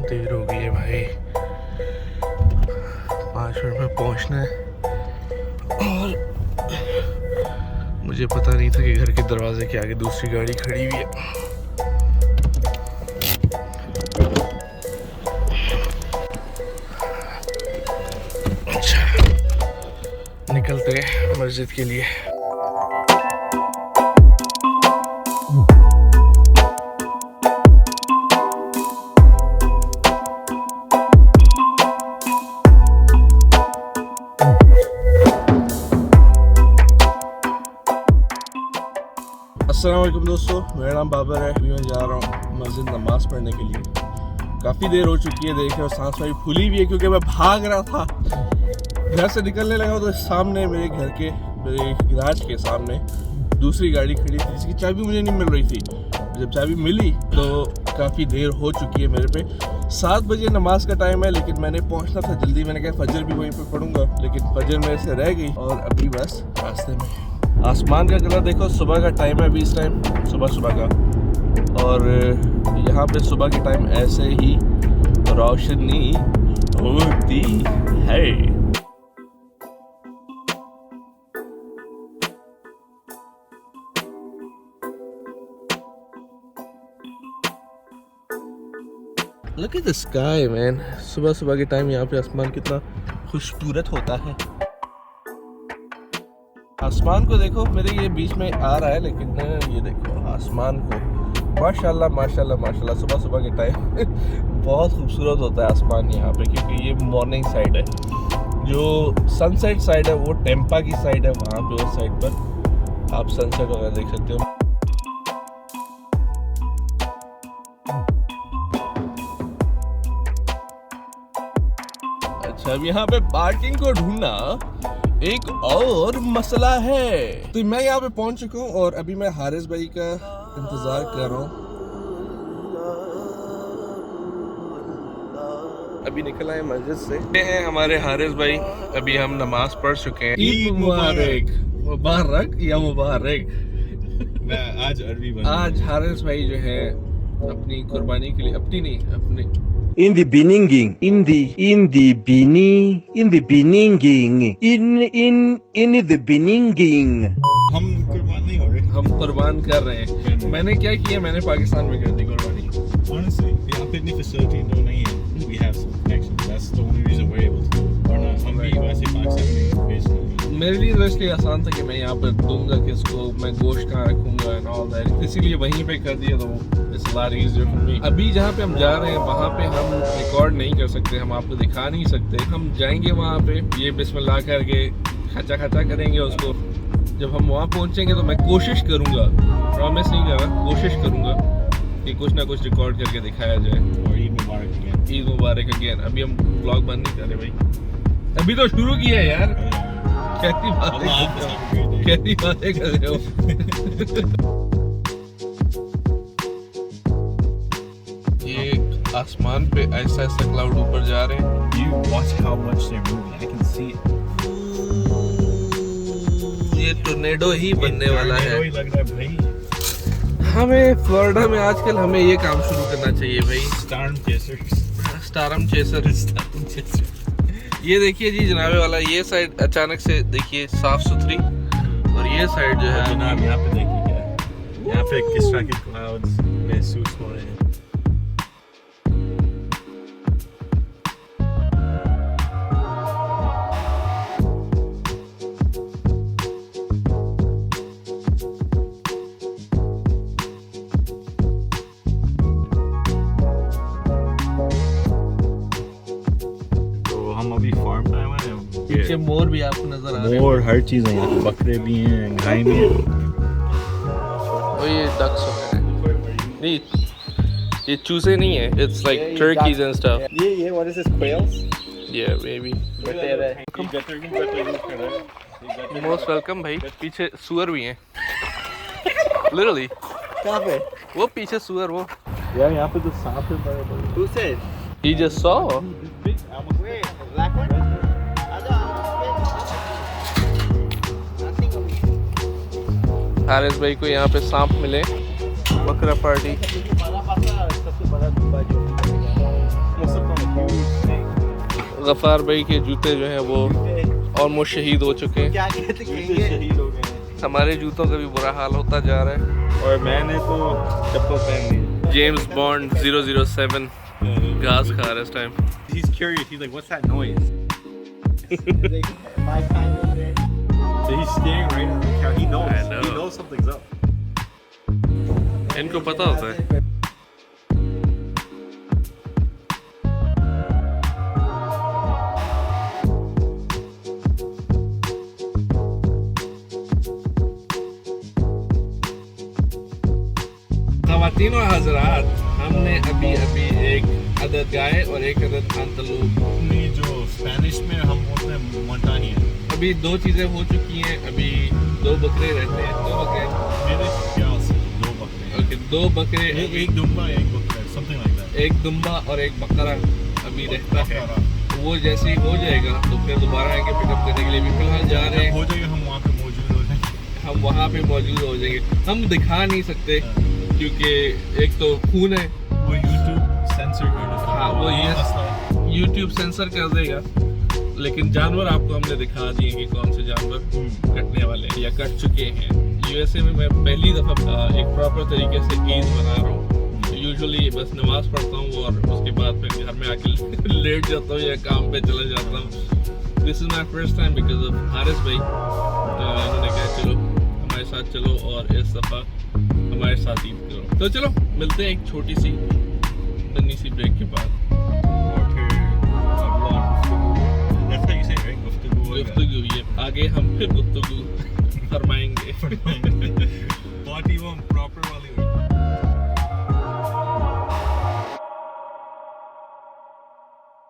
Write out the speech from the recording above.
देर हो गई है भाई, 5 मिनट में पहुंचना है। और मुझे पता नहीं था कि घर के दरवाजे के आगे दूसरी गाड़ी खड़ी हुई है। अच्छा, निकलते हैं मस्जिद के लिए। अस्सलाम वालेकुम दोस्तों, मेरा नाम बाबर है। अभी मैं जा रहा हूँ मस्जिद नमाज पढ़ने के लिए। काफ़ी देर हो चुकी है, देख रहे हो सांस मेरी फूली हुई है क्योंकि मैं भाग रहा था। घर से निकलने लगा तो सामने मेरे गैराज के सामने दूसरी गाड़ी खड़ी थी जिसकी चाबी मुझे नहीं मिल रही थी। जब चाबी मिली तो काफ़ी देर हो चुकी है मेरे पे। 7 बजे नमाज का टाइम है, लेकिन मैंने पहुँचना था जल्दी। मैंने कहा फजर भी वहीं पे पढ़ूंगा, लेकिन फजर मेरे से रह गई और अभी बस रास्ते में। आसमान का कलर देखो, सुबह का टाइम है, 20 टाइम सुबह का, और यहाँ पे सुबह के टाइम ऐसे ही रोशनी होती है। Look at the sky, man. सुबह के टाइम यहाँ पे आसमान कितना खूबसूरत होता है। आसमान को देखो, मेरे ये बीच में आ रहा है, लेकिन ये देखो आसमान को, माशाल्लाह माशाल्लाह माशाल्लाह। सुबह के टाइम बहुत खूबसूरत होता है आसमान यहाँ पे, क्योंकि ये मॉर्निंग साइड है। जो सनसेट साइड है वो टेम्पा की साइड है, वहाँ पे उस साइड पर आप सनसेट वगैरह देख सकते हो। अच्छा, अब यहाँ पे पार्किंग को ढूंढना एक और मसला है। तो मैं यहाँ पे पहुंच चुका हूँ और अभी मैं हारिस भाई का इंतजार कर रहा हूँ। अभी निकला है मस्जिद से। ये हैं हमारे हारिस भाई, अभी हम नमाज पढ़ चुके हैं। ईद मुबारक। मुबारक या मुबारक। आज अरबी आज हारिस भाई जो है अपनी कुर्बानी के लिए, अपनी नहीं अपने in the beginning, in the beginning, in the beginning. हम कुर्बान नहीं हो रहे, हम कुर्बान कर रहे हैं। मैंने क्या किया, मैंने पाकिस्तान में कर दी कुर्बानी। honestly यहाँ पे इतनी फैसिलिटी तो नहीं है। we have some connections, that's the only reason we're able to, वरना हम भी वैसे पाकिस्तान में भेज नहीं। मेरे लिए तो इसलिए आसान था कि मैं यहाँ पर दूंगा किसको, मैं गोश्त कहाँ रखूंगा एंड ऑल दैट, इसीलिए वहीं पे कर दिया। तो it's a lot easier for me. अभी जहाँ पे हम जा रहे हैं वहाँ पे हम रिकॉर्ड नहीं कर सकते, हम आपको दिखा नहीं सकते। हम जाएंगे वहाँ पे, ये बिस्मिल्लाह करके खचा करेंगे उसको। जब हम वहाँ पहुँचेंगे तो मैं कोशिश करूँगा, प्रॉमिस नहीं कर रहा, कोशिश करूँगा कि कुछ ना कुछ रिकॉर्ड करके दिखाया जाए। और ईद मुबारक अगेन। ईद मुबारक अगेन। अभी हम ब्लॉग बंद नहीं कर रहे भाई, अभी तो शुरू किया है यार। कैसी बातें कर रहे हो। ये आसमान पे ऐसा क्लाउड ऊपर जा रहे हैं। You watch how much they're moving, I can see it. ये टोर्नेडो ही बनने वाला है। वही लग रहा है भाई। हमें फ्लोरिडा में आजकल हमें ये काम शुरू करना चाहिए भाई, स्टार्म चेसर। ये देखिए जी जनाबे वाला, ये साइड अचानक से देखिए साफ सुथरी, और ये साइड जो है जनाब यहाँ पे देखिए क्या है। यहाँ पे किस तरह के क्लाउड्स महसूस हो रहे हैं। हम अभी फार्म पे आए हैं। पीछे मोर भी आपको नजर आ रहे हैं। मोर, हर चीज़ है यहाँ पे, बकरे भी हैं, गाय भी हैं। और ये डक्स वगैरह नहीं, ये चूजे नहीं है, it's like Turkey's and stuff. ये what is this, quails? या मेबी मोस्ट वेलकम भाई। पीछे सुअर भी हैं लिटरली। कहाँ पे? वो पीछे सुअर, वो यार यहाँ पे तो सांप है बड़े बड़े। Who said? he just saw। Where? Black one? Haris भाई को यहाँ पे सांप मिले, बकरा पार्टी। सबसे बड़ा दुबा जो Almost up on a huge snake. Ghaffar भाई के जूते जो हैं वो ऑलमोस्ट शहीद हो चुके हैं। क्या कहते जूते शहीद हो गए हैं। हमारे जूतों का भी बुरा हाल होता जा रहा है। और मैंने तो चप्पल पहन ली। जेम्स बॉन्ड 007 घास खा रहा है इस time. He's curious. He's like, what's that noise? My kind of day. So he's staring right at the camera. He knows. I know. He knows something's up. इनको पता होता है। ख़वातीन और हज़रात, हमने अभी एक अदद गाय और एक अदद अंतलूप, अपनी जो स्पेनिश में हम बोलते हैं मोंटानिया, अभी 2 चीज़ें हो चुकी हैं। अभी 2 बकरे रहते हैं। 2 बकरे, मेरे ख्याल से 2 बकरे। ओके, 2 बकरे, एक दुम्बा एक बकरा, something like that. एक दुम्बा और एक बकरा अभी रहता है। वो जैसे ही हो जाएगा तो फिर दोबारा आएंगे पिकअप करने के लिए। भी फिलहाल जा रहे हैं, हो जाएगा, हम वहाँ पे मौजूद हो जाएंगे। हम वहाँ पे मौजूद हो जाएंगे। हम दिखा नहीं सकते क्योंकि एक तो खून है, वो YouTube सेंसर कर देता है। हाँ, वो ये मसला है। YouTube सेंसर कर देगा। लेकिन जानवर आपको हमने दिखा दिए कि कौन से जानवर कटने वाले हैं या कट चुके हैं। USA में मैं पहली दफ़ा एक प्रॉपर तरीके से ईद मना रहा हूँ। यूजुअली बस नमाज पढ़ता हूँ और उसके बाद फिर घर में आके लेट जाता हूँ या काम पे चला जाता हूँ। This is my first time because of Haris भाई। उन्होंने कहा चलो हमारे साथ चलो और इस दफ़ा हमारे साथ ईद करो। तो चलो मिलते हैं एक छोटी सी नन्ही सी ब्रेक के बाद। और फिर अगला गुफ्तगू, that's how you say it, right? गुफ्तगू होगा। गुफ्तगू, ये आगे हम फिर गुफ्तगू फरमाएंगे। Party one proper वाली